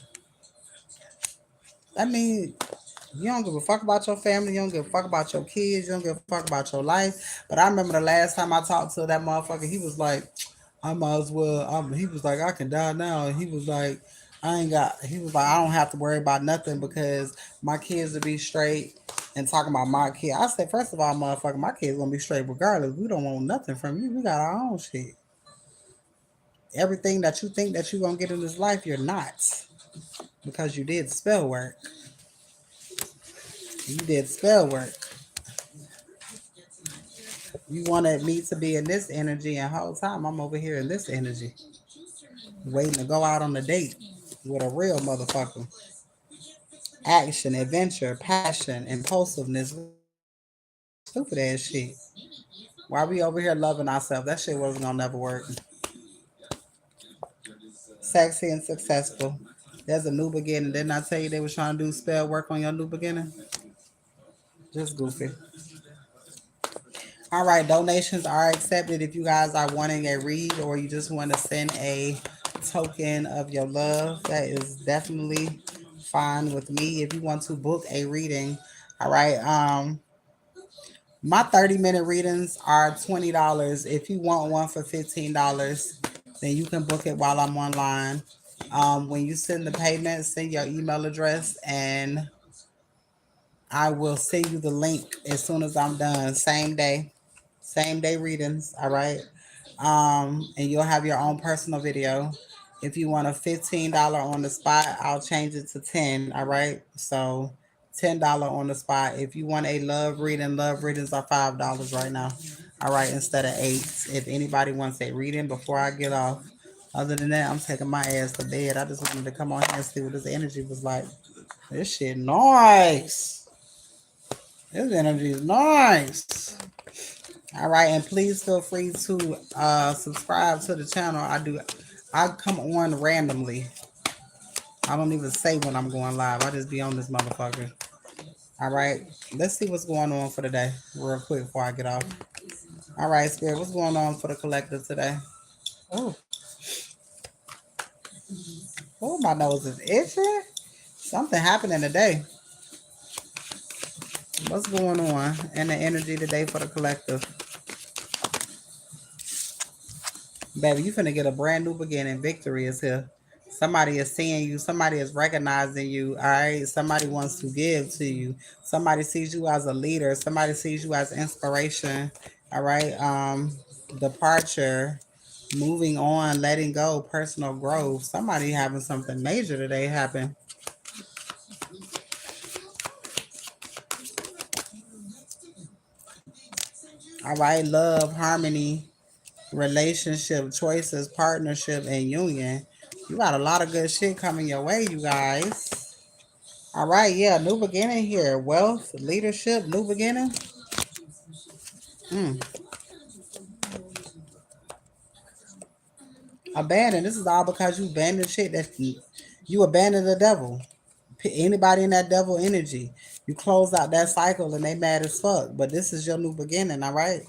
I mean, you don't give a fuck about your family. You don't give a fuck about your kids. You don't give a fuck about your life. But I remember the last time I talked to that motherfucker, he was like, I might as well. He was like, I can die now. And he was like, he was like, I don't have to worry about nothing because my kids will be straight and talking about my kid. I said, first of all, motherfucker, my kids gonna be straight regardless. We don't want nothing from you. We got our own shit. Everything that you think that you're gonna get in this life, you're not because you did spell work. You did spell work. You wanted me to be in this energy, and whole time I'm over here in this energy, waiting to go out on a date with a real motherfucker. Action, adventure, passion, impulsiveness, stupid ass shit. Why we over here loving ourselves? That shit wasn't gonna never work. Sexy and successful. There's a new beginning. Didn't I tell you they was trying to do spell work on your new beginning? Just goofy. All right, donations are accepted if you guys are wanting a read or you just want to send a token of your love. That is definitely fine with me. If you want to book a reading, all right. My 30-minute readings are $20. If you want one for $15, then you can book it while I'm online. When you send the payment, send your email address and I will send you the link as soon as I'm done. Same day readings. All right. And you'll have your own personal video. If you want a $15 on the spot, I'll change it to 10. All right. So $10 on the spot. If you want a love readings are $5 right now. All right, instead of 8. If anybody wants a reading before I get off. Other than that, I'm taking my ass to bed. I just wanted to come on here and see what this energy was like. This shit nice. This energy is nice. All right, and please feel free to subscribe to the channel. I come on randomly. I don't even say when I'm going live. I just be on this motherfucker. All right, let's see what's going on for the day real quick before I get off. All right, Spirit, what's going on for the collective today? Oh, oh, my nose is itching. Something happening today. What's going on in the energy today for the collective? Baby, you finna get a brand new beginning. Victory is here. Somebody is seeing you. Somebody is recognizing you. All right. Somebody wants to give to you. Somebody sees you as a leader. Somebody sees you as inspiration. All right. Departure, moving on, letting go, personal growth. Somebody having something major today happen. All right. Love, harmony, relationship, choices, partnership, and union. You got a lot of good shit coming your way, you guys. All right, yeah, new beginning here. Wealth, leadership, new beginning. Mm. Abandon. This is all because you abandoned shit that you abandoned the devil. Anybody in that devil energy, you close out that cycle and they mad as fuck. But this is your new beginning, all right?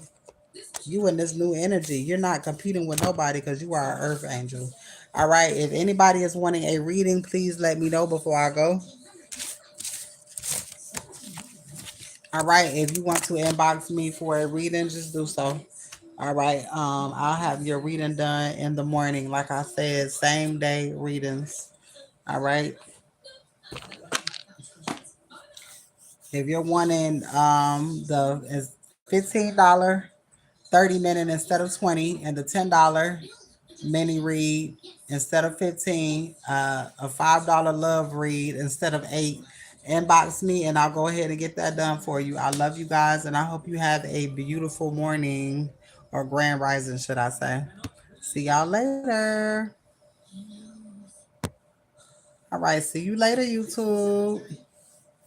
You in this new energy. You're not competing with nobody because you are an earth angel. All right. If anybody is wanting a reading, please let me know before I go. All right. If you want to inbox me for a reading, just do so. All right. I'll have your reading done in the morning. Like I said, same day readings. All right. If you're wanting the is $15 30-minute instead of 20 and the $10 mini read instead of 15, a $5 love read instead of 8, inbox me and I'll go ahead and get that done for you. I love you guys and I hope you have a beautiful morning or grand rising, should I say. See y'all later. All right, see you later, YouTube.